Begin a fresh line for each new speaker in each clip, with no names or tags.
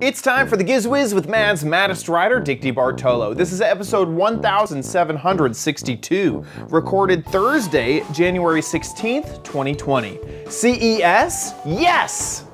It's time for the Giz Wiz with Mad's maddest writer, Dick DeBartolo. This is episode 1762, recorded Thursday, January 16th, 2020. CES? Yes!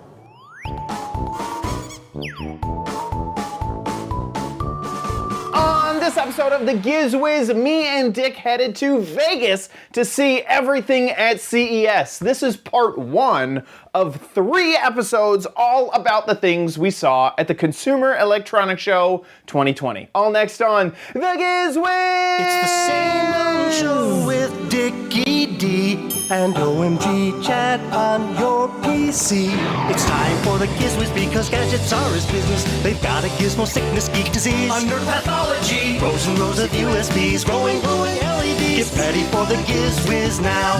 On this episode of the Giz Wiz, me and Dick headed to Vegas to see everything at CES. This is part one of 3 episodes all about the things we saw at the Consumer Electronics Show 2020. All next on the Giz Wiz!
It's the same old show with Dickie D and OMG chat on your PC. It's time for the Giz Wiz because gadgets are his business. They've got a gizmo sickness, geek disease, under pathology, rows and rows of USBs, glowing LEDs. Get ready for the Giz Wiz now.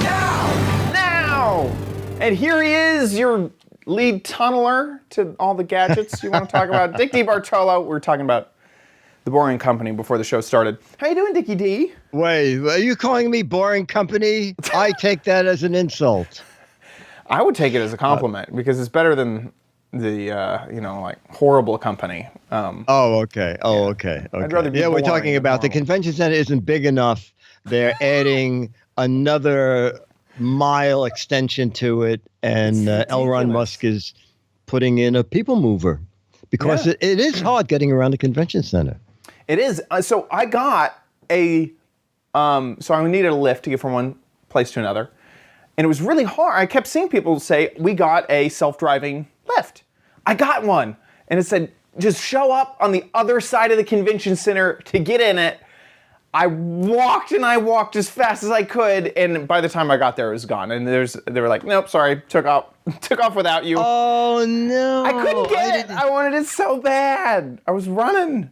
Now! And here he is, your lead tunneler to all the gadgets you want to talk about. Dick DeBartolo. We were talking about The Boring Company before the show started. How you doing, Dickie D?
Wait, are you calling me Boring Company? I take that as an insult.
I would take it as a compliment because it's better than the, horrible company.
Okay.
I'd rather be
we're
boring
talking
than
about the
normal.
convention center isn't big enough. They're adding another mile extension to it, and Elon Musk is putting in a people mover because it is hard getting around the convention center.
It is. So I got so I needed a lift to get from one place to another. And it was really hard. I kept seeing people say, we got a self-driving lift. I got one. And it said, just show up on the other side of the convention center to get in it. I walked as fast as I could, and by the time I got there, it was gone. And they were like, nope, sorry, took off without you.
Oh, no.
I couldn't get it. I wanted it so bad. I was running.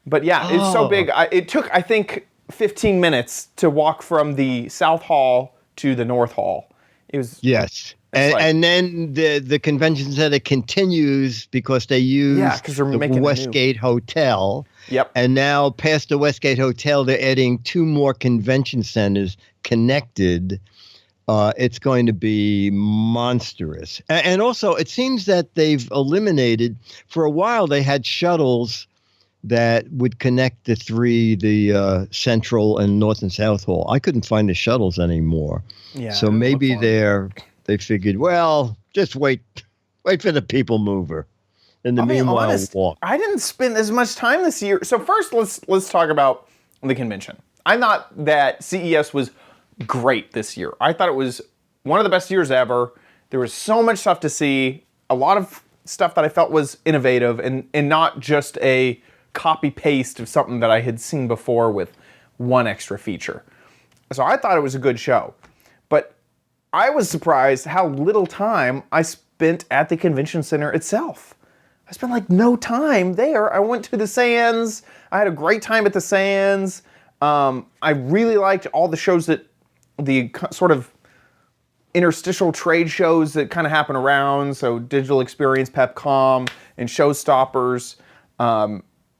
But yeah, it's so big. It took, I think, 15 minutes to walk from the South Hall to the North Hall. It was...
Yes. And then the convention center continues because they use
they're making
the Westgate Hotel.
Yep.
And now past the Westgate Hotel, they're adding 2 more convention centers connected. It's going to be monstrous. And also, it seems that they've eliminated, for a while, they had shuttles that would connect the 3, the Central and North and South Hall. I couldn't find the shuttles anymore.
Yeah,
so maybe they figured, well, just wait for the people mover. In the meanwhile, walk.
I didn't spend as much time this year. So first, let's talk about the convention. I thought that CES was great this year. I thought it was one of the best years ever. There was so much stuff to see, a lot of stuff that I felt was innovative and not just a copy-paste of something that I had seen before with one extra feature. So I thought it was a good show. But I was surprised how little time I spent at the convention center itself. I spent like no time there. I went to the Sands. I had a great time at the Sands. I really liked all the shows that the sort of interstitial trade shows that kind of happen around. So Digital Experience, PepCom, and Showstoppers.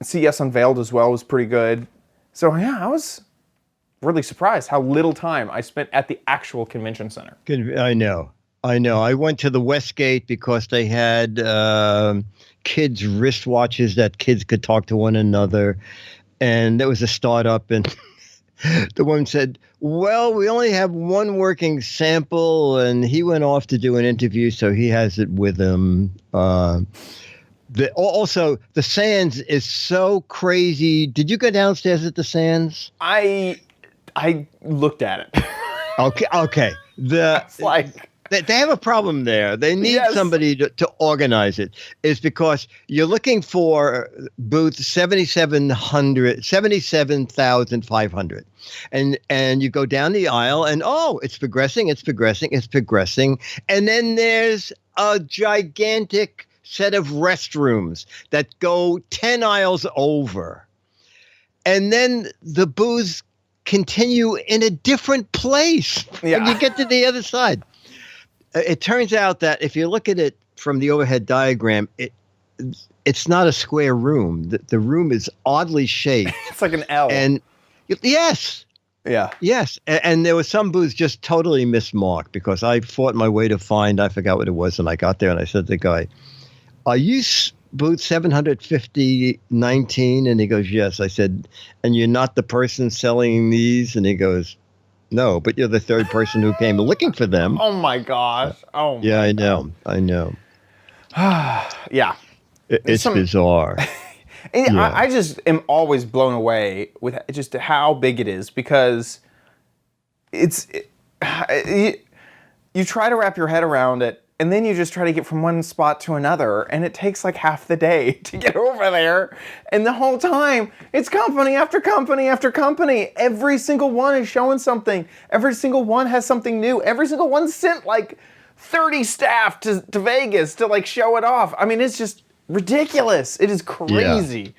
CES Unveiled as well was pretty good. So yeah, I was really surprised how little time I spent at the actual convention center.
I know. I went to the Westgate because they had kids' wristwatches that kids could talk to one another. And there was a startup, and the woman said, well, we only have one working sample, and he went off to do an interview, so he has it with him. Also, the Sands is so crazy. Did you go downstairs at the Sands?
I looked at it.
Okay.
It's like...
They have a problem there. They need somebody to organize it. It's because you're looking for booth 77,500. And you go down the aisle and, it's progressing. And then there's a gigantic set of restrooms that go 10 aisles over. And then the booths continue in a different place when you get to the other side. It turns out that if you look at it from the overhead diagram, it's not a square room. The room is oddly shaped.
It's like an L.
And yes.
Yeah.
Yes. And there were some booths just totally mismarked because I fought my way to find, I forgot what it was. And I got there and I said to the guy, are you booth 75019? And he goes, yes. I said, and you're not the person selling these? And he goes, no, but you're the third person who came looking for them.
Oh my gosh. Oh
yeah,
my
I know. I know.
Yeah.
It's bizarre.
Yeah. I just am always blown away with just how big it is, because you try to wrap your head around it, and then you just try to get from one spot to another, and it takes like half the day to get over there. And the whole time, it's company after company after company. Every single one is showing something. Every single one has something new. Every single one sent like 30 staff to Vegas to like show it off. I mean, it's just ridiculous. It is crazy.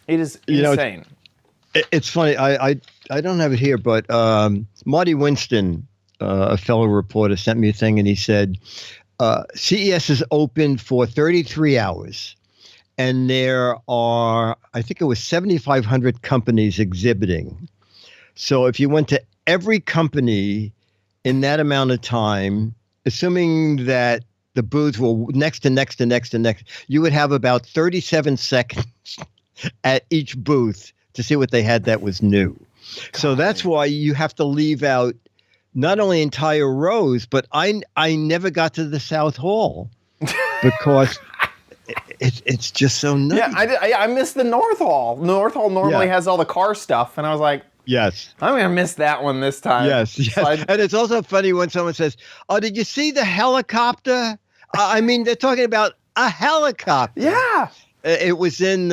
Yeah. It is insane.
It's funny. I don't have it here, but Marty Winston, a fellow reporter, sent me a thing, and he said, CES is open for 33 hours, and there are, I think it was 7,500 companies exhibiting. So if you went to every company in that amount of time, assuming that the booths were next to next to next to next, you would have about 37 seconds at each booth to see what they had that was new. So that's why you have to leave out not only entire rows, but I never got to the South Hall because it's just so nuts.
Yeah, I missed the North Hall. North Hall normally has all the car stuff, and I was like,
yes,
I'm going to miss that one this time.
Yes.
So
and it's also funny when someone says, oh, did you see the helicopter? I mean, they're talking about a helicopter.
Yeah.
It was in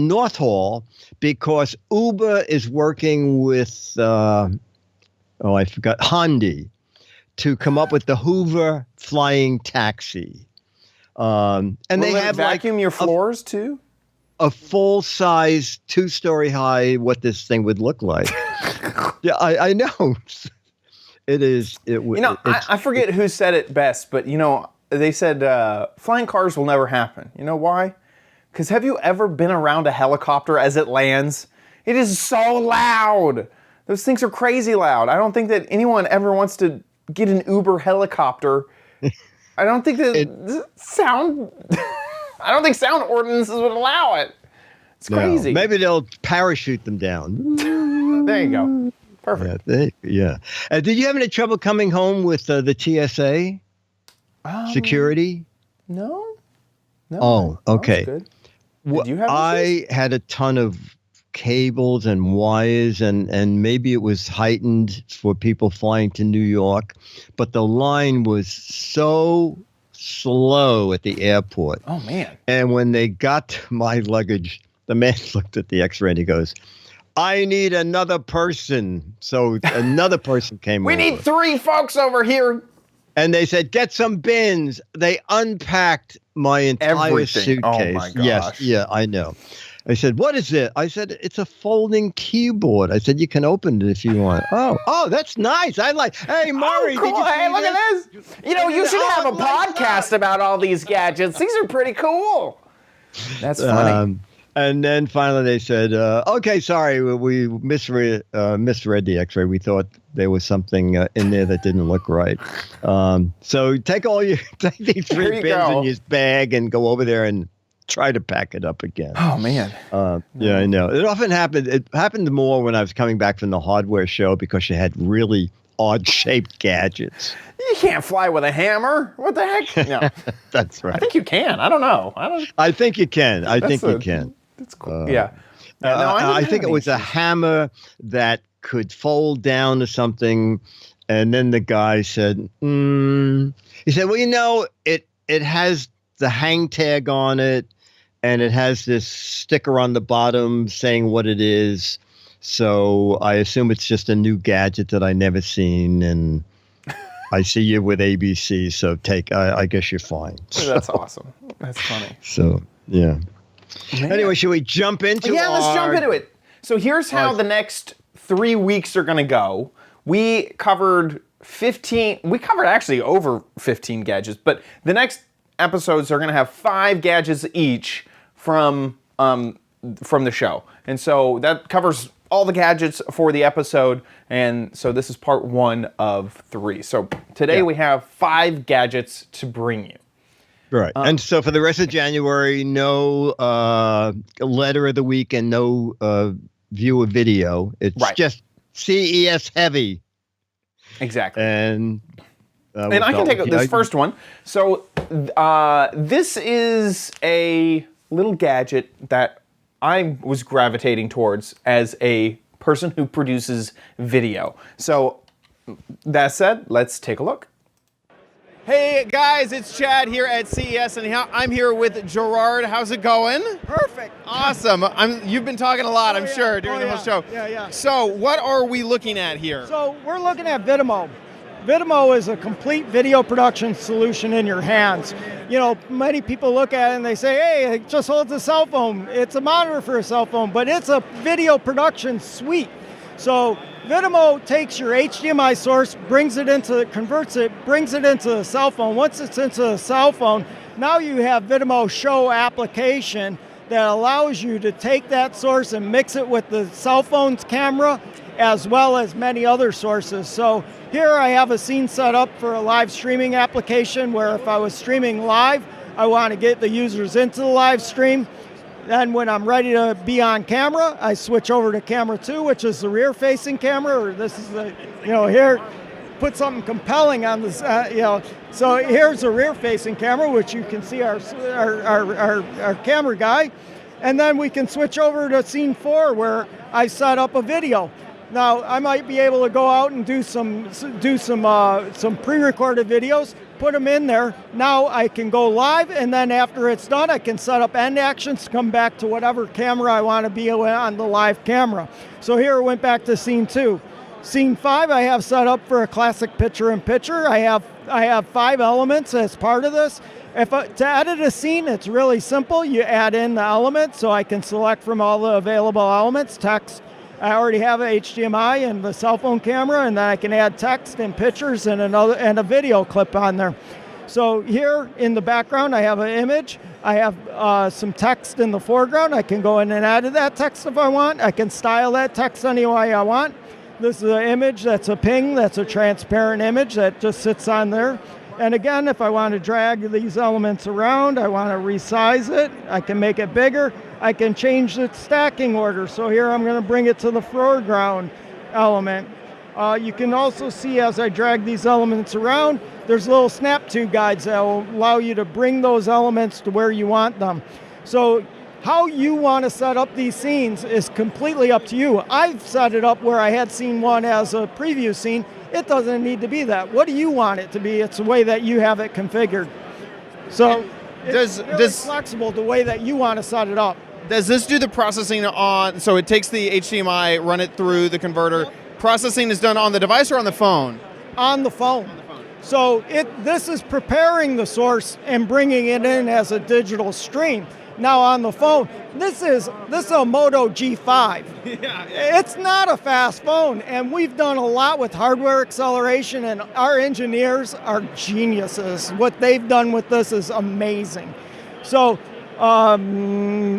North Hall because Uber is working with I forgot, Hyundai, to come up with the Hoover flying taxi. And they have
vacuum your floors too?
A full-size, 2-story high, what this thing would look like. Yeah, I know. It is.
I forget who said it best, but they said flying cars will never happen. You know why? Because have you ever been around a helicopter as it lands? It is so loud. Those things are crazy loud. I don't think that anyone ever wants to get an Uber helicopter. I don't think that sound ordinances would allow it. It's crazy.
No, maybe they'll parachute them down.
There you go. Perfect.
Yeah. Did you have any trouble coming home with the TSA security?
No.
Oh, okay.
Good. Did you have
I had a ton of cables and wires, and maybe it was heightened for people flying to New York, but the line was so slow at the airport.
Oh, man.
And when they got to my luggage, the man looked at the x-ray and he goes, I need another person. So another person came over.
We need 3 folks over here.
And they said, get some bins. They unpacked my entire suitcase.
Oh, my gosh.
Yes, yeah, I know. I said, what is it? I said, it's a folding keyboard. I said, you can open it if you want. Oh, that's nice. I like, hey, Maury,
cool.
Did you see
Hey, look at this. You should have a podcast about all these gadgets. These are pretty cool. That's funny.
And then finally they said, okay, sorry, we misread the x-ray. We thought there was something in there that didn't look right. So take these 3 bins in your bag and go over there and try to pack it up again.
Oh, man.
Yeah, I know. It often happened. It happened more when I was coming back from the hardware show because you had really odd-shaped gadgets.
You can't fly with a hammer. What the heck? No.
That's right.
I think you can. I don't know.
I think you can. I think you can.
That's cool. Yeah.
I think it was a hammer that could fold down to something. And then the guy said, he said, well, it has the hang tag on it. And it has this sticker on the bottom saying what it is. So I assume it's just a new gadget that I never seen. And I see you with ABC. So I guess you're fine.
That's awesome. That's funny.
So, yeah. Man. Anyway, should we jump into it?
Yeah, let's jump into it. So here's how the next 3 weeks are going to go. We covered actually over 15 gadgets, but the next episodes are going to have 5 gadgets each from the show. And so that covers all the gadgets for the episode. And so this is part 1 of 3. So today we have 5 gadgets to bring you.
Right. And so for the rest of January, no letter of the week and no view of video. It's
Right.
just CES heavy.
Exactly.
And
I can take this first one. So this is a little gadget that I was gravitating towards as a person who produces video. So that said, let's take a look. Hey guys, it's Chad here at CES, and I'm here with Gerard. How's it going?
Perfect.
Awesome. You've been talking a lot, I'm sure, during the whole show.
Yeah.
So what are we looking at here?
So we're looking at Vidimo. Vidimo is a complete video production solution in your hands. You know, many people look at it and they say, hey, it just holds a cell phone. It's a monitor for a cell phone, but it's a video production suite. So Vidimo takes your HDMI source, converts it, brings it into the cell phone. Once it's into the cell phone, now you have Vidimo Show application that allows you to take that source and mix it with the cell phone's camera as well as many other sources. So here I have a scene set up for a live streaming application where if I was streaming live, I want to get the users into the live stream. Then when I'm ready to be on camera, I switch over to camera 2, which is the rear-facing camera, or this is the, here, put something compelling on this, So here's the rear-facing camera, which you can see our camera guy. And then we can switch over to scene 4, where I set up a video. Now, I might be able to go out and do some pre-recorded videos, put them in there. Now I can go live, and then after it's done, I can set up end actions to come back to whatever camera I want to be on the live camera. So here it went back to scene 2. Scene 5 I have set up for a classic picture-in-picture. I have 5 elements as part of this. To edit a scene, it's really simple. You add in the elements, so I can select from all the available elements, text. I already have a HDMI and the cell phone camera, and then I can add text and pictures and a video clip on there. So here in the background, I have an image. I have some text in the foreground. I can go in and add that text if I want. I can style that text any way I want. This is an image that's a ping, that's a transparent image that just sits on there. And again, if I want to drag these elements around, I want to resize it, I can make it bigger. I can change the stacking order. So here I'm going to bring it to the foreground element. You can also see as I drag these elements around, there's little snap to guides that will allow you to bring those elements to where you want them. So how you want to set up these scenes is completely up to you. I've set it up where I had scene 1 as a preview scene. It doesn't need to be that. What do you want it to be? It's the way that you have it configured. So it's really flexible the way that you want to set it up.
Does this do the processing on, so it takes the HDMI, run it through the converter. Yep. Processing is done on the device or on the phone?
On the phone. So this is preparing the source and bringing it in as a digital stream. Now on the phone, this is a Moto G5. It's not a fast phone, and we've done a lot with hardware acceleration, and our engineers are geniuses. What they've done with this is amazing. So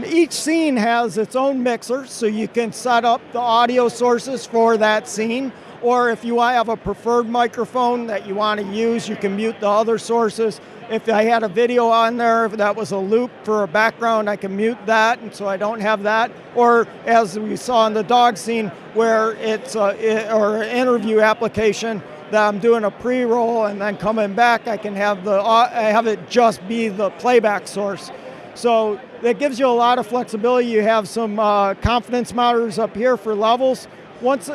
each scene has its own mixer, so you can set up the audio sources for that scene. Or if you have a preferred microphone that you want to use, you can mute the other sources. If I had a video on there, if that was a loop for a background, I can mute that, and so I don't have that. Or as we saw in the dog scene, where it's or an interview application that I'm doing a pre-roll and then coming back, I can have it just be the playback source. So that gives you a lot of flexibility. You have some confidence monitors up here for levels. What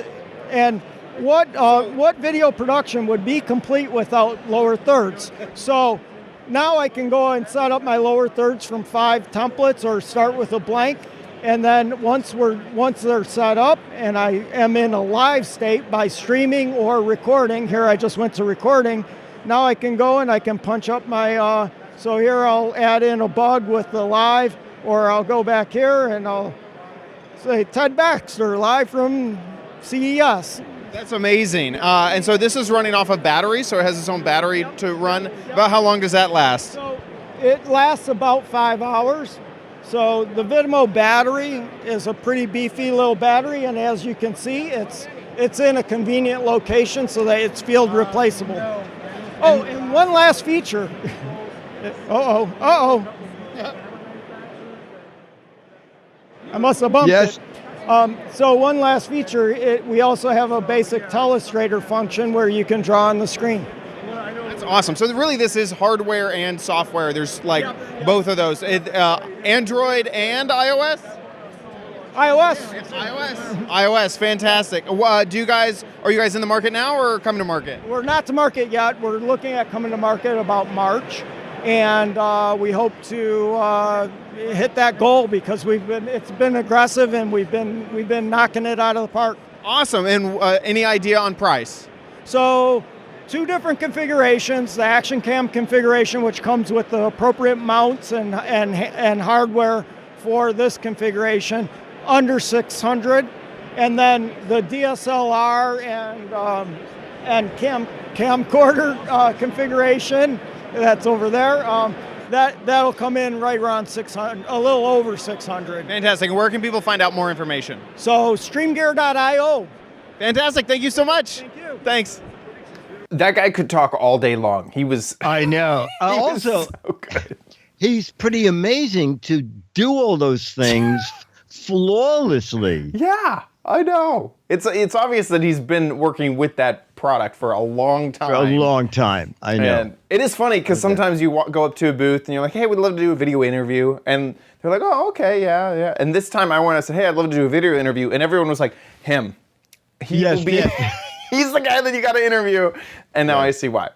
video production would be complete without lower thirds? So now I can go and set up my lower thirds from 5 templates or start with a blank. And then once they're set up and I am in a live state by streaming or recording, here I just went to recording, now I can go and I can punch up my, so here I'll add in a bug with the live, or I'll go back here and I'll say Ted Baxter live from CES.
That's amazing. And so this is running off a battery, so it has its own battery to run. About how long does that last?
So it lasts about 5 hours. So the Vidimo battery is a pretty beefy little battery, and as you can see, it's in a convenient location so that it's field replaceable. Oh, and one last feature. Uh-oh. I must have bumped
Yes.
it. So one last feature, we also have a basic telestrator function where you can draw on the screen.
That's awesome. So really, this is hardware and software. There's like both of those. Android and iOS?
iOS.
iOS, fantastic. Are you guys in the market now or coming to market?
We're not to market yet. We're looking at coming to market about March, and we hope to hit that goal because it's been aggressive and we've been knocking it out of the park.
Awesome. And any idea on price?
So 2 different configurations: the Action Cam configuration, which comes with the appropriate mounts and hardware for this configuration, under $600, and then the DSLR and camcorder configuration that's over there. That'll come in right around $600, a little over $600.
Fantastic. And where can people find out more information?
So streamgear.io.
Fantastic. Thank you so much.
Thank you.
Thanks. That guy could talk all day long. He was.
I know.
he was
Also,
so good.
he's pretty amazing to do all those things flawlessly.
Yeah, I know. It's obvious that he's been working with that product for a long time.
For a long time. I know.
And it is funny because sometimes you go up to a booth and you're like, hey, we'd love to do a video interview. And they're like, oh, okay, yeah. And this time I went and said, hey, I'd love to do a video interview. And everyone was like, him. He's the guy that you got to interview. And now I see why.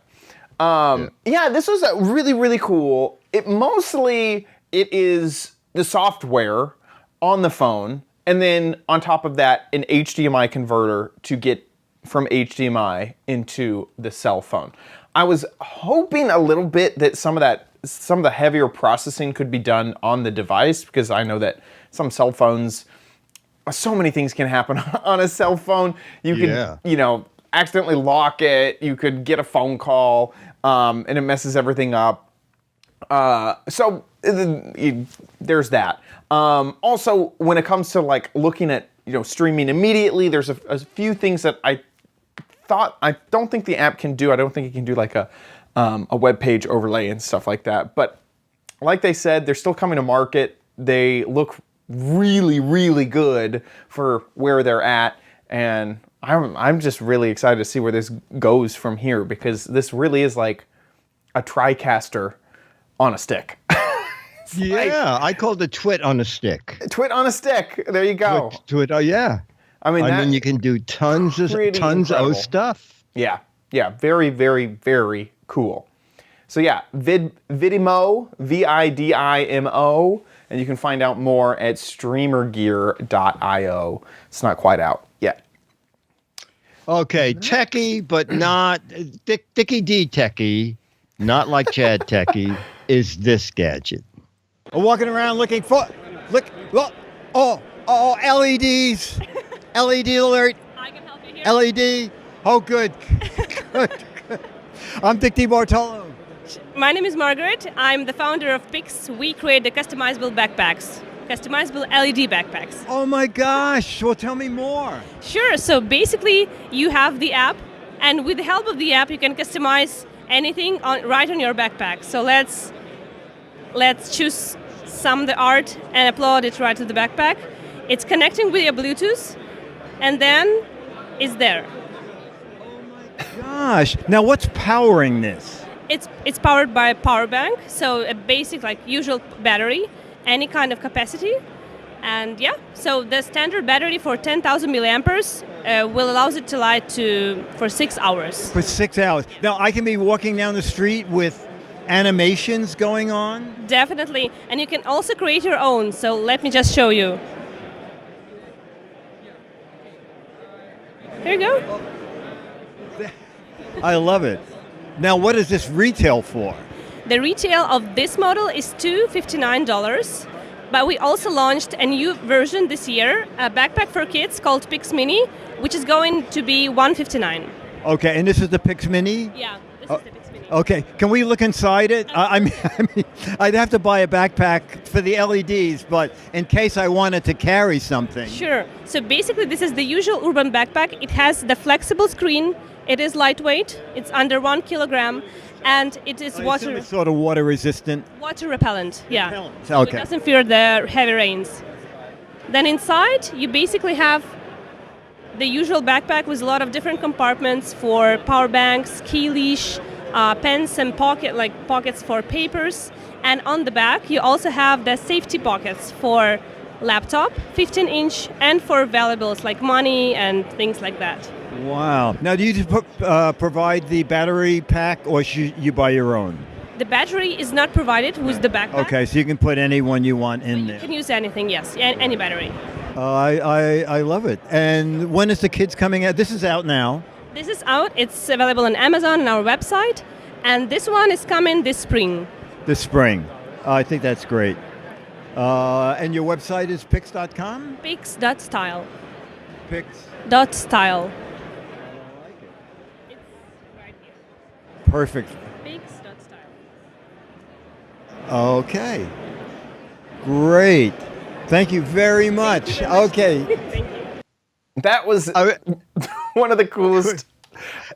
Yeah, this was really, really cool. It is the software on the phone. And then on top of that, an HDMI converter to get from HDMI into the cell phone. I was hoping a little bit that some of the heavier processing could be done on the device, because I know that some cell phones, so many things can happen on a cell phone. You could, accidentally lock it. You could get a phone call, and it messes everything up. So there's that. Also, when it comes to like looking at streaming immediately, there's a few things that I don't think the app can do. I don't think it can do like a web page overlay and stuff like that. But like they said, they're still coming to market. They look really, really good for where they're at, and I'm just really excited to see where this goes from here, because this really is like a TriCaster on a stick.
Yeah, I called it Twit on a stick.
Twit on a stick. There you go.
Twit. Oh yeah.
I mean,
you can do tons of stuff.
Yeah. Very, very, very cool. So yeah, Vidimo, Vidimo, and you can find out more at streamergear.io. It's not quite out yet.
Okay, techie, but not Dickie D techie, not like Chad techie, is this gadget.
Walking around looking for, LEDs, LED alert,
I can help you here.
LED. Oh, good. I'm Dick D. Bartolo.
My name is Margaret. I'm the founder of Pix. We create the customizable backpacks, customizable LED backpacks.
Oh my gosh. Well, tell me more.
Sure. So basically, you have the app, and with the help of the app, you can customize anything right on your backpack. So let's choose some of the art and upload it right to the backpack. It's connecting via Bluetooth, and then it's there.
Gosh. Now, what's powering this?
It's powered by a power bank, so a basic usual battery, any kind of capacity, and so the standard battery for 10,000 milliamperes will allow it to light for 6 hours.
For 6 hours. Now, I can be walking down the street with animations going on?
Definitely, and you can also create your own, so let me just show you. Here you go.
I love it. Now, what does this retail for?
The retail of this model is $259, but we also launched a new version this year, a backpack for kids called Pix Mini, which is going to be $159.
Okay, and this is the Pix Mini?
Yeah, this is the Pix Mini.
Okay, can we look inside it? I mean, I'd have to buy a backpack for the LEDs, but in case I wanted to carry something.
Sure. So basically, this is the usual urban backpack. It has the flexible screen It is lightweight. It's under 1 kilogram, and it is
I assume
water
it's sort of water resistant.
repellent. Yeah.
Repellent,
So
okay.
it doesn't fear the heavy rains. Then inside, you basically have the usual backpack with a lot of different compartments for power banks, key leash, pens and pockets for papers. And on the back, you also have the safety pockets for laptop, 15-inch, and for valuables like money and things like that.
Wow. Now, do you provide the battery pack, or should you buy your own?
The battery is not provided with the backpack.
Okay, so you can put any one you want in
You
there.
can use anything, yes, any battery.
I love it. And when is the kids coming out? This is out now.
This is out. It's available on Amazon and our website. And this one is coming this spring.
This spring. I think that's great. And your website is pix.com?
Pix.style.
Pix.
.style. It's right here.
Perfect.
Pix.style.
Okay. Great. Thank you very much. Okay.
Thank you.
That was one of the coolest.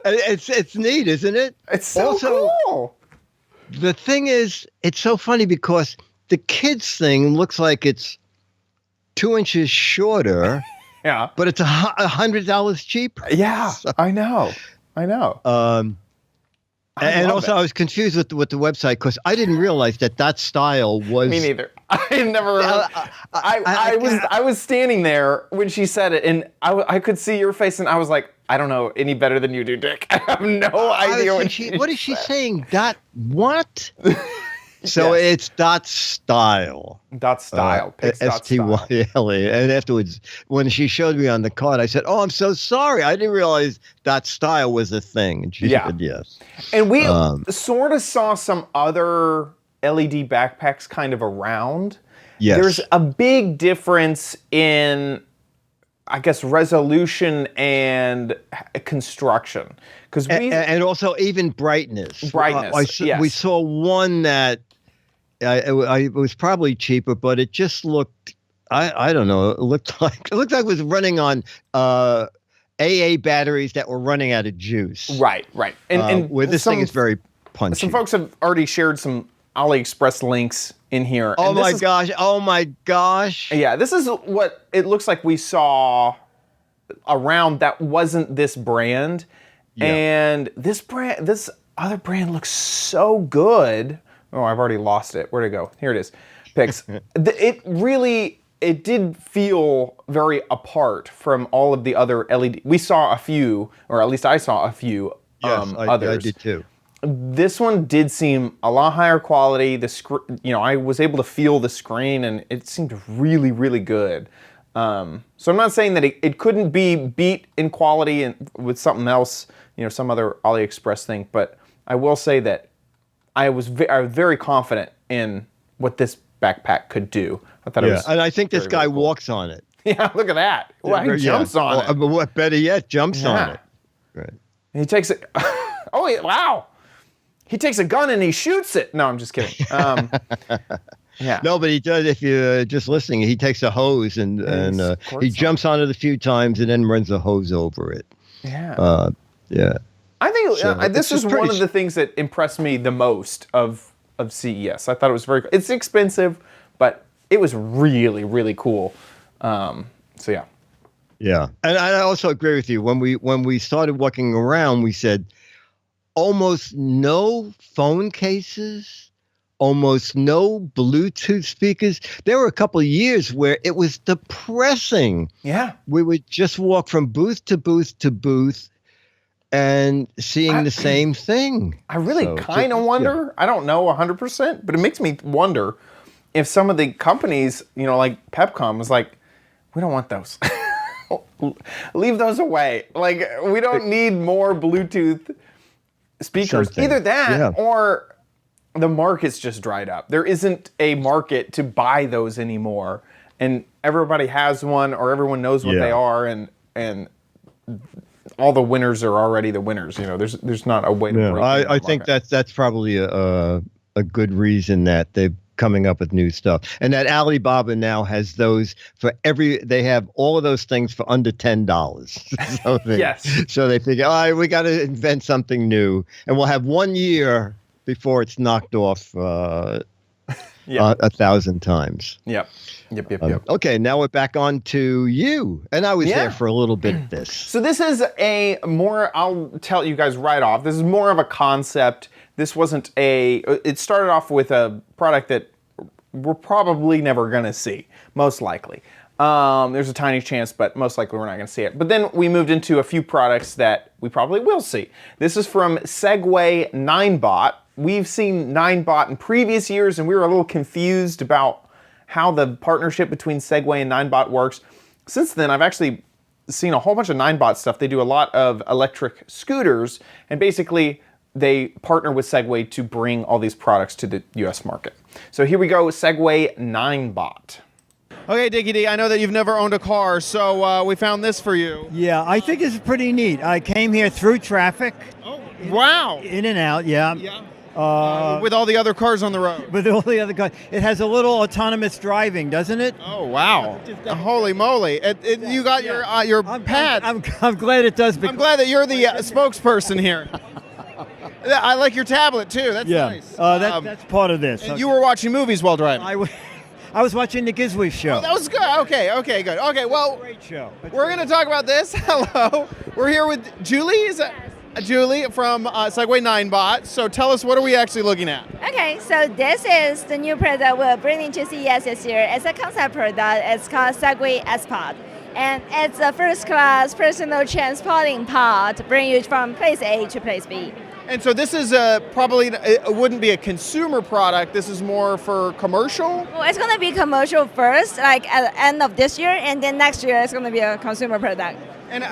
It's neat, isn't it?
It's so
Also,
cool.
The thing is, it's so funny because the kids thing looks like it's 2 inches shorter,
Yeah.
but it's $100 cheaper.
Yeah. I know.
And
love
also,
it.
I was confused with the website because I didn't realize that style was.
Me neither. I never. I was standing there when she said it, and I could see your face, and I was like, I don't know any better than you do, Dick. I have no idea
What is she saying? Dot what? So
Yes.
it's dot style.
Dot style. Pix dot style.
STYLE. And afterwards, when she showed me on the card, I said, "Oh, I'm so sorry. I didn't realize dot style was a thing." And she said, "Yes."
And we sort of saw some other LED backpacks kind of around.
Yes.
There's a big difference in, I guess, resolution and construction. Because
and also even brightness.
Brightness, yes.
We saw one that it was probably cheaper, but it just looked. I don't know. It looked like it was running on AA batteries that were running out of juice.
Right. And
where this thing is very punchy.
Some folks have already shared some AliExpress links in here.
Oh
and this
my
is-
gosh! Oh my gosh!
Yeah, this is what it looks like we saw around that wasn't this brand.
Yeah.
And this other brand looks so good. Oh, I've already lost it. Where'd it go? Here it is. Pix. It did feel very apart from all of the other LED. We saw a few, or at least I saw a few
Yes,
others.
I did too.
This one did seem a lot higher quality. I was able to feel the screen, and it seemed really, really good. So I'm not saying that it couldn't be beat in quality and with something else, some other AliExpress thing, but I will say that I was very confident in what this backpack could do. I thought it was.
And I think this
very,
guy
very cool.
walks on it.
Yeah, look at that. Well, he jumps on it.
But what better yet, jumps on
Yeah.
it. Right.
He takes it. Oh, wow. He takes a gun and he shoots it. No, I'm just kidding. Yeah.
No, but he does. If you're just listening, he takes a hose and he jumps on it a few times and then runs a hose over it.
Yeah.
Yeah.
I think
So,
this
it's
is
pretty
one of the things that impressed me the most of CES. I thought it was very. It's expensive, but it was really, really cool. So yeah.
Yeah, and I also agree with you. When we started walking around, we said almost no phone cases, almost no Bluetooth speakers. There were a couple of years where it was depressing.
Yeah.
We would just walk from booth to booth to booth and seeing the same thing.
I really
So,
kind of
yeah.
wonder. I don't know 100%, but it makes me wonder if some of the companies, like Pepcom, was like, we don't want those. Leave those away. Like, we don't need more Bluetooth speakers.
Something.
Either that
Yeah.
or the market's just dried up. There isn't a market to buy those anymore. And everybody has one, or everyone knows what they are, and all the winners are already the winners. There's not a way to break into
I
the
think
market.
that's probably a good reason that they've coming up with new stuff. And that Alibaba now has those they have all of those things for under $10. So they figure, all right, we got to invent something new. And we'll have 1 year before it's knocked off 1,000 times.
Yep.
Okay, now we're back on to you. And I was there for a little bit of this.
So this is I'll tell you guys right off, this is more of a concept. This wasn't it started off with a product that we're probably never going to see, most likely. There's a tiny chance, but most likely we're not going to see it. But then we moved into a few products that we probably will see. This is from Segway 9bot. We've seen 9bot in previous years, and we were a little confused about how the partnership between Segway and 9bot works. Since then, I've actually seen a whole bunch of 9bot stuff. They do a lot of electric scooters, and basically they partner with Segway to bring all these products to the US market. So here we go, Segway 9bot. Okay, Dickie D, I know that you've never owned a car, so we found this for you.
Yeah, I think it's pretty neat. I came here through traffic.
Oh, wow.
In and out, yeah.
With all the other cars on the road.
With all the other cars. It has a little autonomous driving, doesn't it?
Oh, wow. Holy moly. You got your pad.
I'm glad it does.
I'm glad that you're the spokesperson here. I like your tablet, too. That's nice.
That's part of this.
And you were watching movies while driving.
I was watching the Giz Wiz show.
Oh, that was good. Okay, good. Okay, well,
great show.
We're going to talk about this. Hello. We're here with Julie. Is that Julie from Segway 9bot. So tell us, what are we actually looking at?
Okay, so this is the new product we're bringing to CES this year. It's a concept product. It's called Segway S-Pod. And it's a first-class personal transporting pod to bring you from place A to place B.
And so this is it wouldn't be a consumer product. This is more for commercial?
Well, it's going to be commercial first, like at the end of this year, and then next year it's going to be a consumer product.
And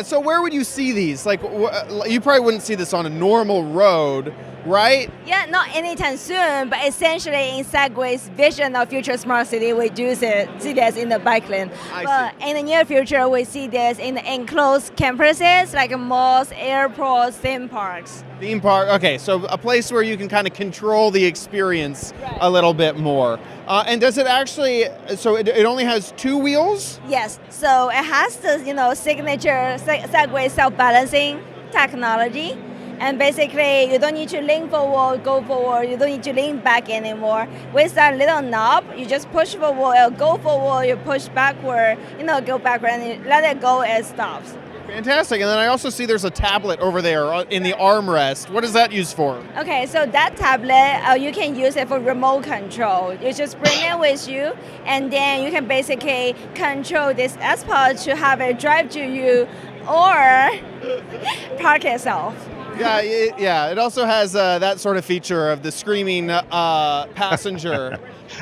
so where would you see these? Like, you probably wouldn't see this on a normal road, right?
Yeah, not anytime soon, but essentially in Segway's vision of future smart city, we do see this in the bike lane. But in the near future, we see this in the enclosed campuses, like malls, airports, theme parks.
Theme park, okay, so a place where you can kind of control the experience a little bit more. And does it actually, so it only has 2 wheels?
Yes, so it has the signature Segway self-balancing technology. And basically, you don't need to lean forward, go forward. You don't need to lean back anymore. With that little knob, you just push forward, it'll go forward, you push backward, go backward, and you let it go, it stops.
Fantastic. And then I also see there's a tablet over there in the armrest. What is that used for?
Okay, so that tablet, you can use it for remote control. You just bring it with you, and then you can basically control this S-Pod to have it drive to you or park itself.
Yeah. It also has that sort of feature of the screaming passenger.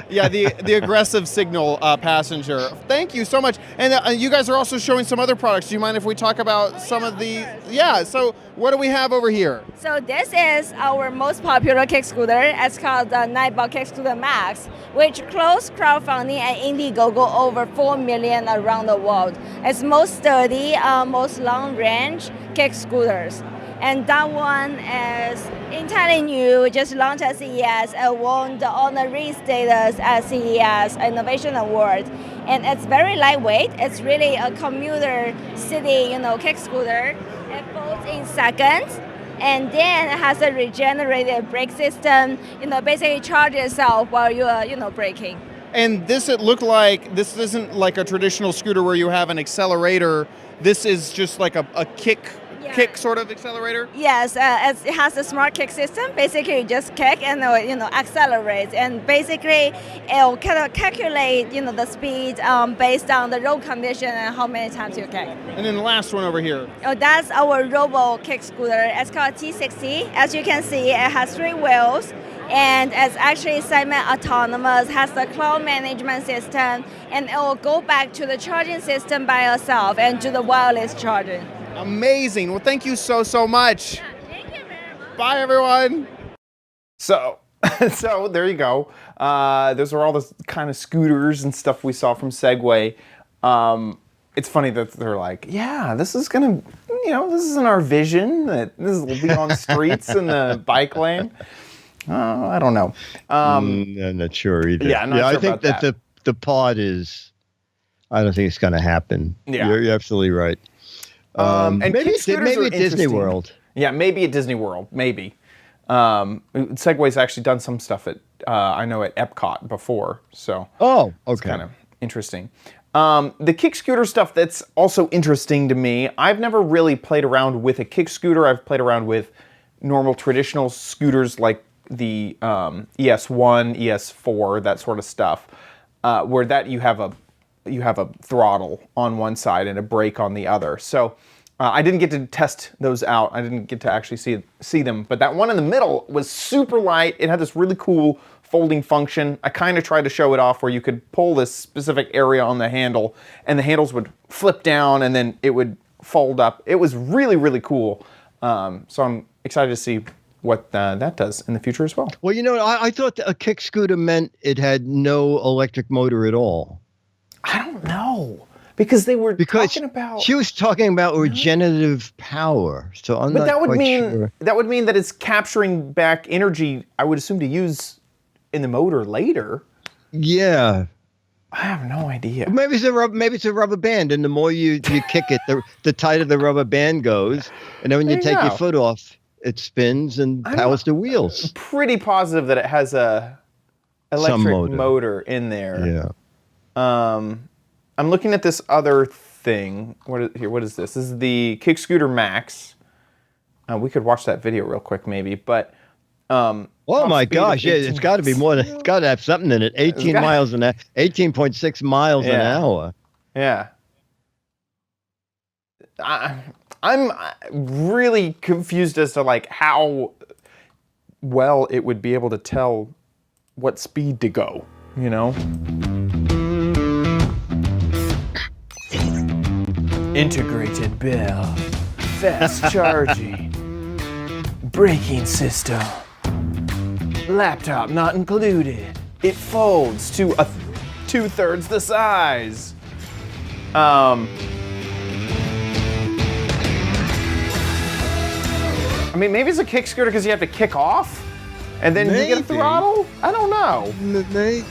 Yeah, the aggressive signal passenger. Thank you so much. And you guys are also showing some other products. Do you mind if we talk about some of the? Yeah. So what do we have over here?
So this is our most popular kick scooter. It's called the 9bot Kick Scooter Max, which closed crowdfunding at Indiegogo over 4 million around the world. It's most sturdy, most long range kick scooters. And that one is entirely new, just launched at CES and won the honorary status at CES Innovation Award. And it's very lightweight. It's really a commuter city, kick scooter. It folds in seconds. And then it has a regenerated brake system, basically charges itself while you are, braking.
And this isn't like a traditional scooter where you have an accelerator. This is just like a kick sort of accelerator?
Yes, it has a smart kick system. Basically, you just kick and accelerates, and basically it'll kind of calculate the speed based on the road condition and how many times you kick.
And then the last one over here.
Oh, that's our robo kick scooter. It's called T60. As you can see, it has 3 wheels. And it's actually semi-autonomous, has the cloud management system, and it will go back to the charging system by itself and do the wireless charging.
Amazing. Well, thank you so much.
Yeah, thank you very much.
Bye, everyone. So there you go. Those are all the kind of scooters and stuff we saw from Segway. It's funny that they're like, yeah, this is going to, this isn't our vision, that this will be on the streets in the bike lane. I don't know.
I'm not sure either.
Yeah, I'm not sure
I think
about
that the pod is. I don't think it's going to happen.
Yeah.
You're absolutely right.
And
maybe
kick scooters
maybe
are
at Disney
interesting.
World.
Yeah, maybe at Disney World. Maybe. Segway's actually done some stuff at I know at Epcot before, so
Oh, okay.
it's kind of interesting. The kick scooter stuff that's also interesting to me. I've never really played around with a kick scooter. I've played around with normal traditional scooters like the ES1, ES4, that sort of stuff, where that you have a throttle on one side and a brake on the other. So I didn't get to test those out. I didn't get to actually see them. But that one in the middle was super light. It had this really cool folding function. I kind of tried to show it off where you could pull this specific area on the handle and the handles would flip down and then it would fold up. It was really, really cool. So I'm excited to see what that does in the future as well.
Well, I thought a kick scooter meant it had no electric motor at all.
I don't know. Because they were talking about...
She was talking about regenerative power, so I'm not
that would
quite
mean
sure.
that would mean that it's capturing back energy, I would assume, to use in the motor later.
Yeah.
I have no idea.
Maybe it's a rubber band, and the more you kick it, the tighter the rubber band goes, and then when you
There you
take your
go.
foot off, it spins and powers the wheels.
Pretty positive that it has a electric
motor.
motor in there.
Yeah.
I'm looking at this other thing. What is this? This is the Kick Scooter Max. We could watch that video real quick, maybe. But
oh
top
my
speed of
gosh! Yeah,
18
it's got to be more than. It's got to have something in it. 18.6 miles an
Yeah.
hour.
Yeah. I'm really confused as to like how well it would be able to tell what speed to go, you know? Integrated bell, fast charging, braking system, laptop not included. It folds to 2/3 the size. I mean, maybe it's a kick scooter because you have to kick off and then you get a
Maybe.
throttle? I don't know.
Maybe.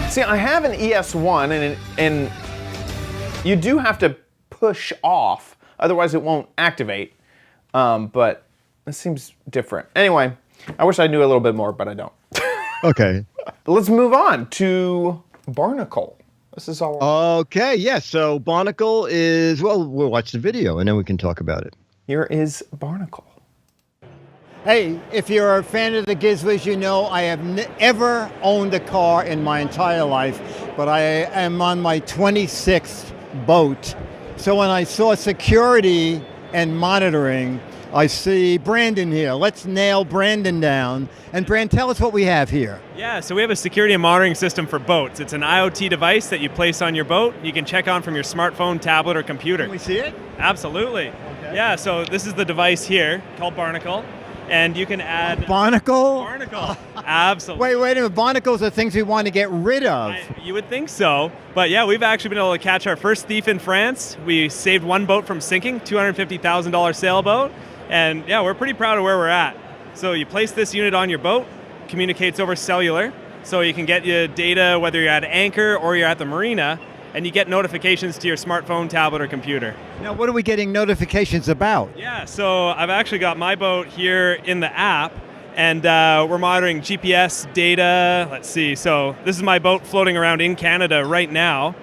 See, I have an ES1 and you do have to push off, otherwise it won't activate. But this seems different. Anyway, I wish I knew a little bit more, but I don't.
Okay.
Let's move on to Barnacle. This is all.
Okay. Yeah. So Barnacle is we'll watch the video and then we can talk about it.
Here is Barnacle.
Hey, if you're a fan of the Giz Wiz, you know I have never owned a car in my entire life, but I am on my 26th boat. So when I saw security and monitoring, I see Brandon here. Let's nail Brandon down. And Brandon, tell us what we have here.
Yeah, so we have a security and monitoring system for boats. It's an IoT device that you place on your boat. You can check on from your smartphone, tablet, or computer.
Can we see it?
Absolutely. Yeah, so this is the device here called Barnacle, and you can add...
Barnacle?
Barnacle. Absolutely.
Wait a minute. Barnacles are things we want to get rid of.
You would think so, but yeah, we've actually been able to catch our first thief in France. We saved one boat from sinking, $250,000 sailboat, and yeah, we're pretty proud of where we're at. So you place this unit on your boat, communicates over cellular, so you can get your data whether you're at anchor or you're at the marina, and you get notifications to your smartphone, tablet, or computer.
Now, what are we getting notifications about?
Yeah, so I've actually got my boat here in the app, and we're monitoring GPS data. Let's see, so this is my boat floating around in Canada right now.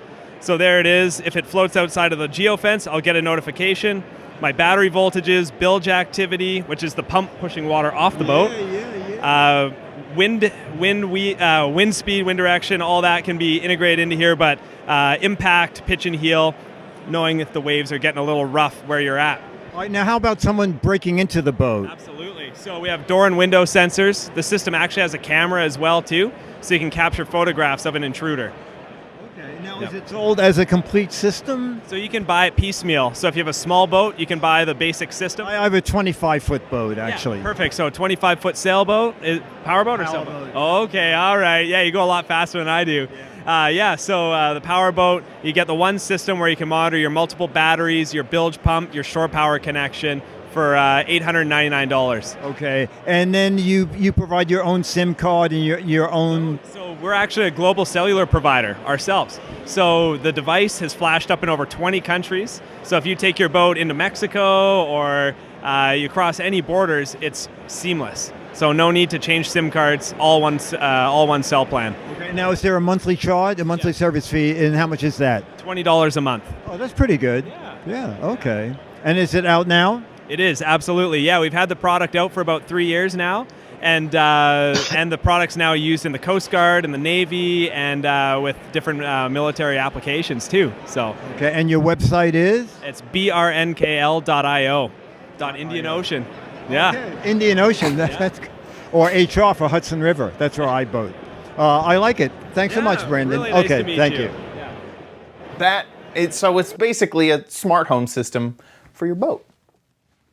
So there it is. If it floats outside of the geofence, I'll get a notification. My battery voltages, bilge activity, which is the pump pushing water off the boat. Wind speed, wind direction, all that can be integrated into here, but impact, pitch and heel, knowing if the waves are getting a little rough where you're at.
All right, now how about someone breaking into the boat?
Absolutely. So we have door and window sensors. The system actually has a camera as well too, so you can capture photographs of an intruder.
Okay, now
Yep.
is it sold as a complete system?
So you can buy it piecemeal. So if you have a small boat, you can buy the basic system.
I have a 25-foot boat, actually.
Yeah, perfect. So a 25-foot sailboat, powerboat or sailboat? Okay, all right. Yeah, you go a lot faster than I do. So the powerboat, you get the one system where you can monitor your multiple batteries, your bilge pump, your shore power connection, for $899.
Okay, and then you provide your own SIM card and your own.
So we're actually a global cellular provider ourselves. So the device has flashed up in over 20 countries. So if you take your boat into Mexico or you cross any borders, it's seamless. So no need to change SIM cards, all one cell plan.
Okay, now is there a monthly charge, a monthly service fee, and how much is that?
$20 a month.
Oh, that's pretty good. Yeah, okay. And is it out now?
It is, absolutely. Yeah, we've had the product out for about 3 years now. And the product's now used in the Coast Guard and the Navy and with different military applications too. So
okay, and your website is?
It's brnkl.io. Indian Ocean. Yeah.
Okay. Indian Ocean. That's or HR for Hudson River. That's where I boat. I like it. Thanks so much, Brandon.
Really nice
okay,
to meet
thank
you.
you.
Yeah.
So it's basically a smart home system for your boat.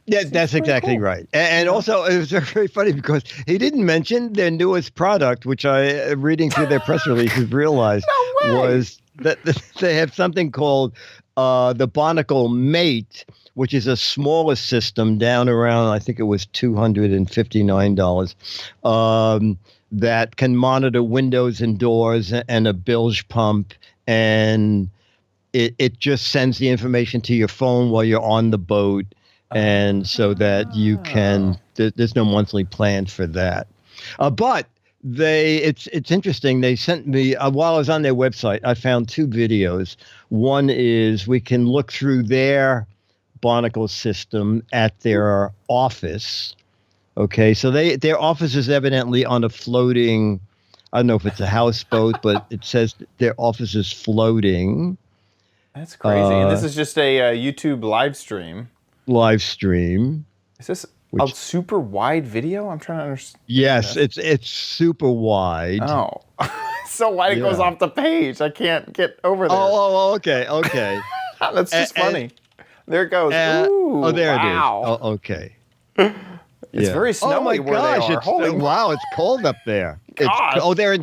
Yeah, that's exactly
cool.
right. And also, it was very funny because he didn't mention their newest product, which I, reading through their press releases, realized was that they have something called the Barnacle Mate, which is a smaller system down around, I think it was $259, that can monitor windows and doors and a bilge pump, and it just sends the information to your phone while you're on the boat. And so that you can, there's no monthly plan for that. But it's interesting. They sent me, while I was on their website, I found two videos. One is we can look through their Barnacle system at their office. Okay, so their office is evidently on a floating, I don't know if it's a houseboat, but it says their office is floating.
That's crazy. And this is just a YouTube live stream. Is this a super wide video? I'm trying to understand.
Yes, it's super wide.
Oh, so wide it goes off the page. I can't get over there.
Oh, okay.
That's just funny. There it goes. Ooh,
oh, there it is.
wow.
Oh, okay.
It's very snowy
oh my
where
gosh,
they are. Holy
wow, it's cold up there. They're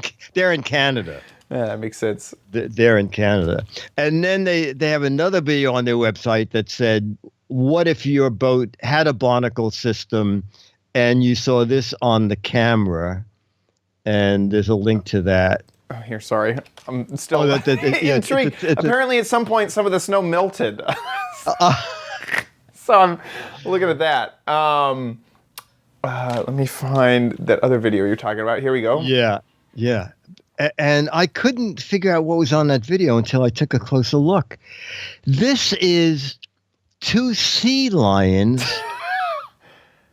in Canada.
Yeah, that makes sense.
They're in Canada. And then they have another video on their website that said, what if your boat had a Barnacle system and you saw this on the camera? And there's a link to that.
Oh, here, sorry. I'm still
intrigued.
Apparently, at some point, some of the snow melted. So I'm looking at that. Let me find that other video you're talking about. Here we go.
Yeah. And I couldn't figure out what was on that video until I took a closer look. This is two sea lions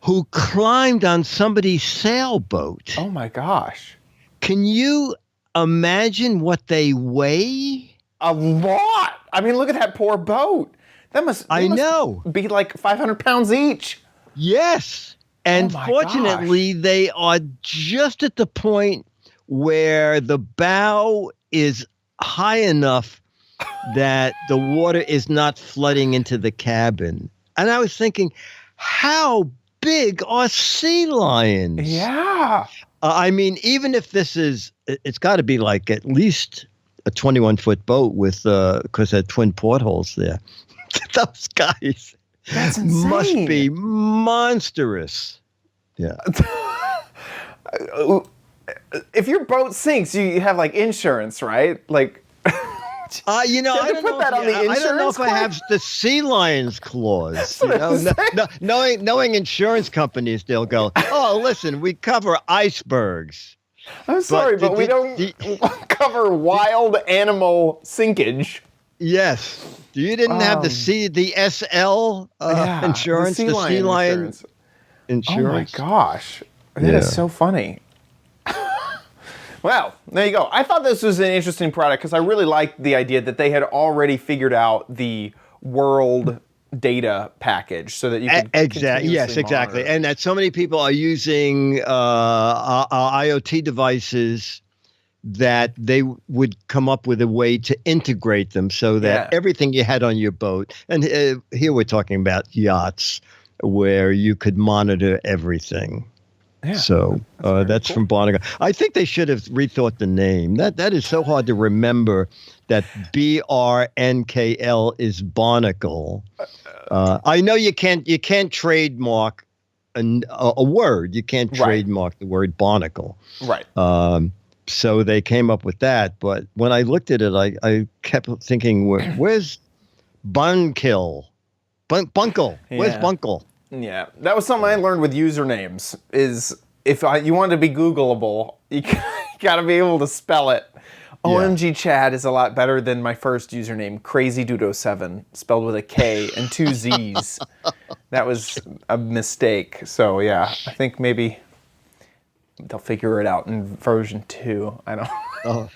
who climbed on somebody's sailboat.
Oh my gosh.
Can you imagine what they weigh?
A lot. I mean, look at that poor boat. That must be like 500 pounds each.
Yes. And fortunately, they are just at the point where the bow is high enough that the water is not flooding into the cabin. And I was thinking, how big are sea lions?
Yeah.
I mean, even if it's got to be like at least a 21-foot boat with, because there are twin portholes there. Those guys must be monstrous. Yeah.
If your boat sinks, you have like insurance, right? Like,
I don't know if I have the sea lions clause. Knowing insurance companies, they'll go, oh, listen, we cover icebergs.
I'm sorry, but we don't cover wild animal sinkage.
Yes. You didn't have the SL insurance, the sea lion insurance.
Oh my gosh. That is so funny. Well, there you go. I thought this was an interesting product because I really liked the idea that they had already figured out the world data package so that you could
exactly. And that so many people are using IoT devices that they would come up with a way to integrate them so that everything you had on your boat, and here we're talking about yachts, where you could monitor everything. So that's from Barnacle. I think they should have rethought the name. That is so hard to remember. That BRNKL is Barnacle. I know you can't trademark a word. You can't trademark the word Barnacle.
Right.
So they came up with that. But when I looked at it, I kept thinking, where's Bunkle? Bunkle. Where's Bunkle?
Yeah, that was something I learned with usernames. Is if you want to be Googleable, you got to be able to spell it. OMG Chad is a lot better than my first username, CrazyDudo7, spelled with a K and 2 Z's. That was a mistake. So yeah, I think maybe they'll figure it out in version 2. I don't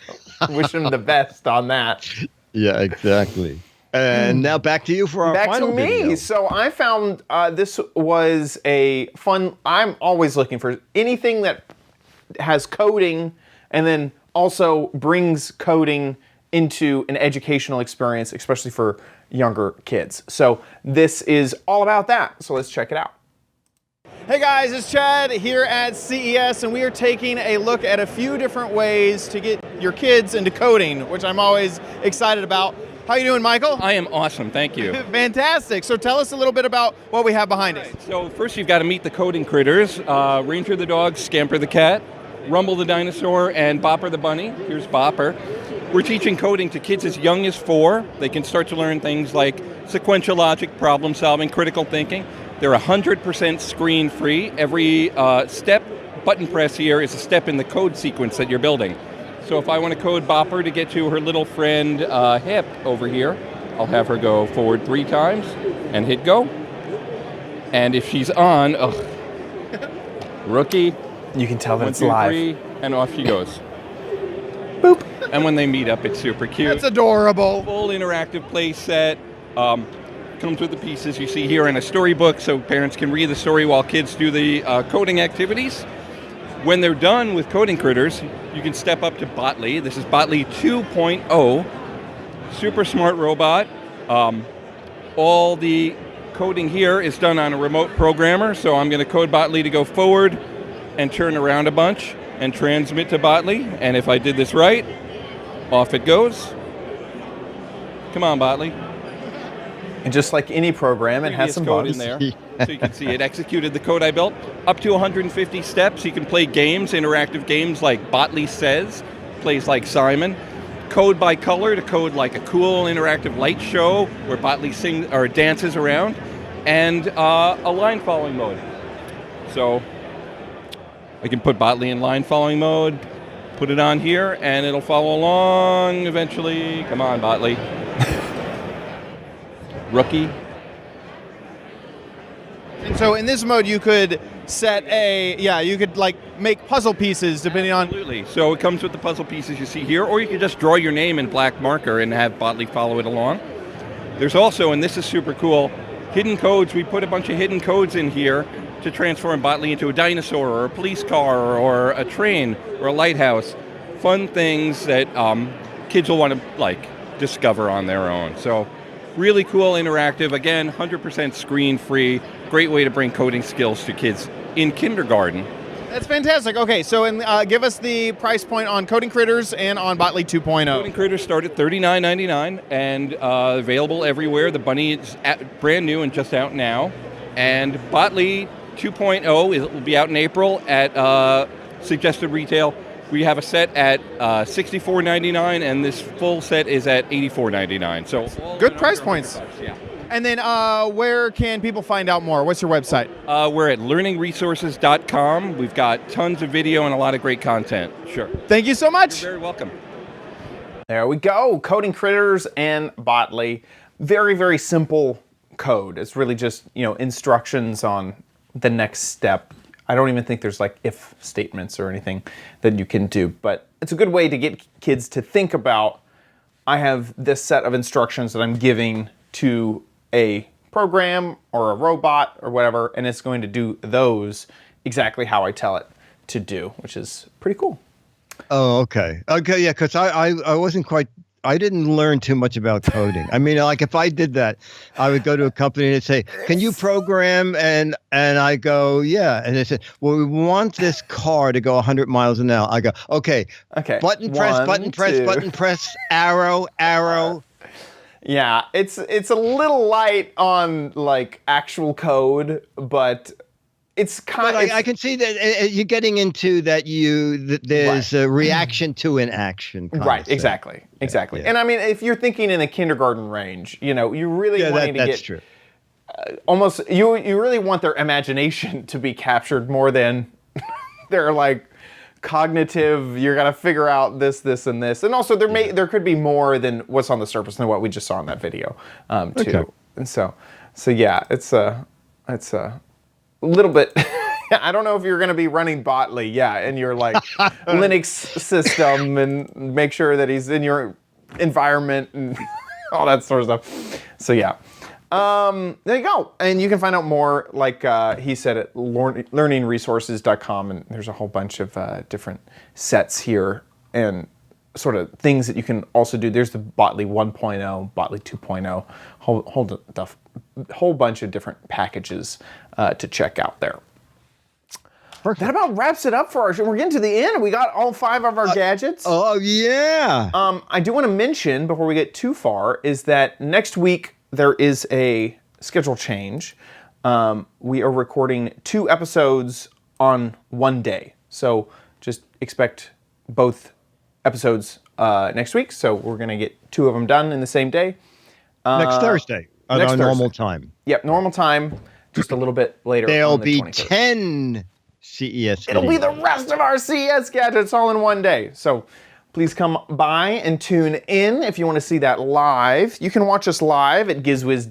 wish them the best on that.
Yeah, exactly. And now back to you for our final video.
So I found this was a fun. I'm always looking for anything that has coding and then also brings coding into an educational experience, especially for younger kids. So this is all about that. So let's check it out. Hey guys, it's Chad here at CES, and we are taking a look at a few different ways to get your kids into coding, which I'm always excited about. How you doing, Michael?
I am awesome, thank you.
Fantastic. So tell us a little bit about what we have behind us.
So first you've got to meet the coding critters. Ranger the dog, Scamper the cat, Rumble the dinosaur, and Bopper the bunny. Here's Bopper. We're teaching coding to kids as young as 4. They can start to learn things like sequential logic, problem solving, critical thinking. They're 100% screen free. Every button press here is a step in the code sequence that you're building. So if I want to code Bopper to get to her little friend Hip over here, I'll have her go forward 3 times and hit go. And if she's on, rookie.
You can tell that
1,
it's
2,
live.
3, and off she goes.
Boop.
And when they meet up, it's super cute.
That's adorable.
Full interactive play set. Comes with the pieces you see here in a storybook, so parents can read the story while kids do the coding activities. When they're done with coding critters, you can step up to Botley. This is Botley 2.0, super smart robot. All the coding here is done on a remote programmer, so I'm going to code Botley to go forward and turn around a bunch and transmit to Botley. And if I did this right, off it goes. Come on, Botley.
And just like any program, it has some
code
bugs
in there. So you can see it executed the code I built. Up to 150 steps. You can play games, interactive games like Botley Says, plays like Simon. Code by color to code like a cool interactive light show where Botley sings or dances around, and a line following mode. So I can put Botley in line following mode, put it on here, and it'll follow along eventually. Come on, Botley. Rookie.
And so in this mode, you could set you could like make puzzle pieces depending on.
Absolutely. So it comes with the puzzle pieces you see here, or you could just draw your name in black marker and have Botley follow it along. There's also, and this is super cool, hidden codes. We put a bunch of hidden codes in here to transform Botley into a dinosaur or a police car or a train or a lighthouse. Fun things that kids will want to discover on their own. So really cool, interactive, again, 100% screen-free. Great way to bring coding skills to kids in kindergarten.
That's fantastic. Okay, so give us the price point on Coding Critters and on Botley 2.0.
Coding Critters start at $39.99 and available everywhere. The bunny is brand new and just out now. And Botley 2.0 will be out in April at suggested retail. We have a set at $64.99, and this full set is at $84.99. So
good price points.
Yeah.
And then where can people find out more? What's your website?
We're at learningresources.com. We've got tons of video and a lot of great content. Sure.
Thank you so much.
You're very welcome.
There we go. Coding Critters and Botley. Very, very simple code. It's really just, instructions on the next step. I don't even think there's if statements or anything that you can do, but it's a good way to get kids to think about, I have this set of instructions that I'm giving to a program or a robot or whatever, and it's going to do those exactly how I tell it to do, which is pretty cool.
Oh, okay. Okay, yeah, because I wasn't quite I didn't learn too much about coding. I mean, like if I did that, I would go to a company and say, "Can you program?" And I go, "Yeah." And they said, "Well, we want this car to go 100 miles an hour." I go, "Okay, button press, button press, arrow, arrow."
Yeah, it's a little light on like actual code, but it's kind of.
I can see that you're getting into that. There's a reaction to an action.
Right. Exactly. Exactly. Yeah. And I mean, if you're thinking in the kindergarten range, you really wanting to get. That's true. Almost, you really want their imagination to be captured more than their like cognitive. You're gonna figure out this, and this, and also there could be more than what's on the surface than what we just saw in that video, too. Okay. And so yeah, it's a little bit. I don't know if you're going to be running Botley, in your like Linux system and make sure that he's in your environment and all that sort of stuff. So yeah, there you go. And you can find out more, like he said, at learningresources.com. And there's a whole bunch of different sets here and sort of things that you can also do. There's the Botley 1.0, Botley 2.0, whole bunch of different packages to check out there. Perfect. That about wraps it up for our show. We're getting to the end. We got all 5 of our gadgets.
Oh, yeah.
I do want to mention, before we get too far, is that next week there is a schedule change. We are recording 2 episodes on one day. So just expect both episodes next week. So we're going to get 2 of them done in the same day.
Next Thursday. At our normal time.
Yep, normal time. Just a little bit later.
There'll
on the
be 10 CES.
It'll be the rest of our CES gadgets all in one day. So please come by and tune in if you want to see that live. You can watch us live at gizwiz.tv.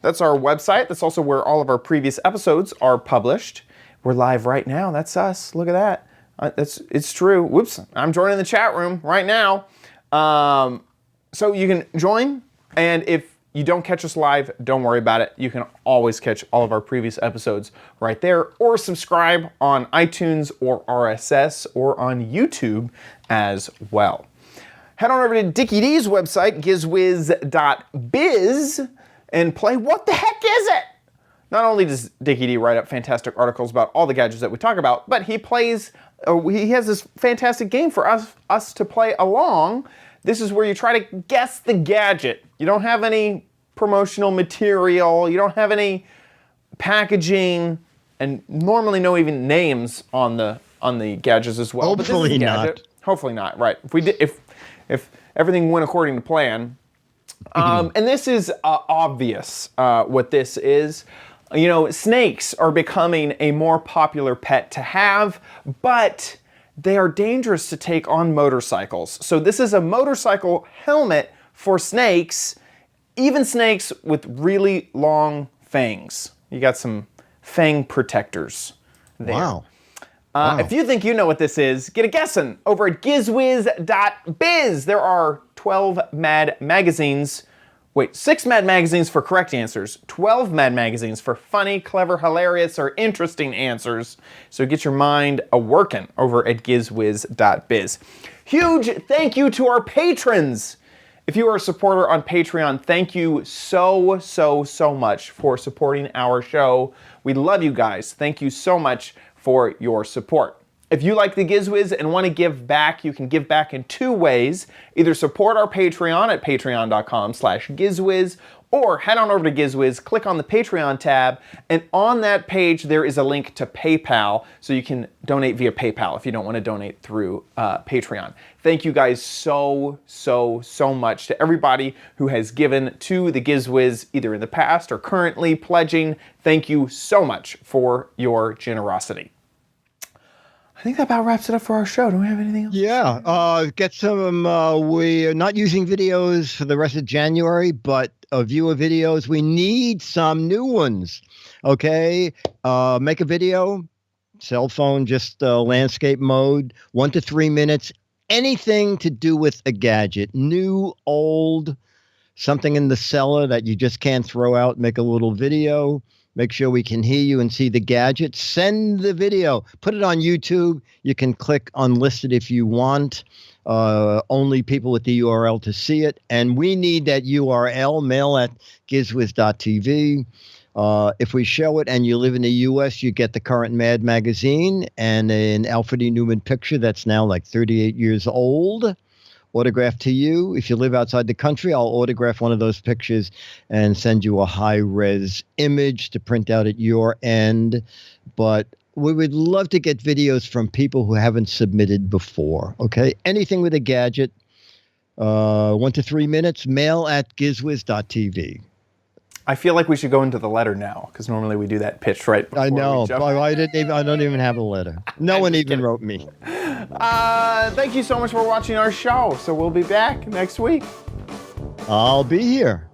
That's our website. That's also where all of our previous episodes are published. We're live right now. That's us. Look at that. It's true. Whoops. I'm joining the chat room right now. So you can join. And if you don't catch us live, don't worry about it. You can always catch all of our previous episodes right there, or subscribe on iTunes or RSS or on YouTube as well. Head on over to Dickie D's website, gizwiz.biz, and play What the Heck Is It? Not only does Dickie D write up fantastic articles about all the gadgets that we talk about, but he has this fantastic game for us to play along. This is where you try to guess the gadget. You don't have any promotional material. You don't have any packaging, and normally no even names on the gadgets as well.
Hopefully not.
Hopefully not. Right. If everything went according to plan. And this is obvious what this is. Snakes are becoming a more popular pet to have, but they are dangerous to take on motorcycles. So this is a motorcycle helmet for snakes, even snakes with really long fangs. You got some fang protectors there.
Wow.
If you think you know what this is, get a guessing over at gizwiz.biz. There are 12 Mad magazines. 6 Mad magazines for correct answers, 12 Mad magazines for funny, clever, hilarious, or interesting answers. So get your mind a-working over at gizwiz.biz. Huge thank you to our patrons. If you are a supporter on Patreon, thank you so much for supporting our show. We love you guys. Thank you so much for your support. If you like the Giz Wiz and want to give back, you can give back in 2 ways. Either support our Patreon at patreon.com/GizWiz, or head on over to GizWiz, click on the Patreon tab, and on that page there is a link to PayPal, so you can donate via PayPal if you don't want to donate through Patreon. Thank you guys so much to everybody who has given to the Giz Wiz, either in the past or currently pledging. Thank you so much for your generosity. I think that about wraps it up for our show. Do we have anything else?
Yeah, get some. We're not using videos for the rest of January, but viewer videos. We need some new ones. Okay, make a video, cell phone, just landscape mode, 1 to 3 minutes. Anything to do with a gadget, new, old, something in the cellar that you just can't throw out. Make a little video. Make sure we can hear you and see the gadget. Send the video. Put it on YouTube. You can click unlisted if you want. Only people with the URL to see it. And we need that URL, mail@gizwiz.tv. If we show it and you live in the U.S., you get the current Mad magazine and an Alfred E. Newman picture that's now like 38 years old, autographed to you. If you live outside the country, I'll autograph one of those pictures and send you a high-res image to print out at your end. But we would love to get videos from people who haven't submitted before, okay? Anything with a gadget, 1 to 3 minutes, mail@gizwiz.tv.
I feel like we should go into the letter now, because normally we do that pitch right before
I know,
we jump.
but I don't even have a letter. No one even wrote me.
Thank you so much for watching our show. So we'll be back next week.
I'll be here.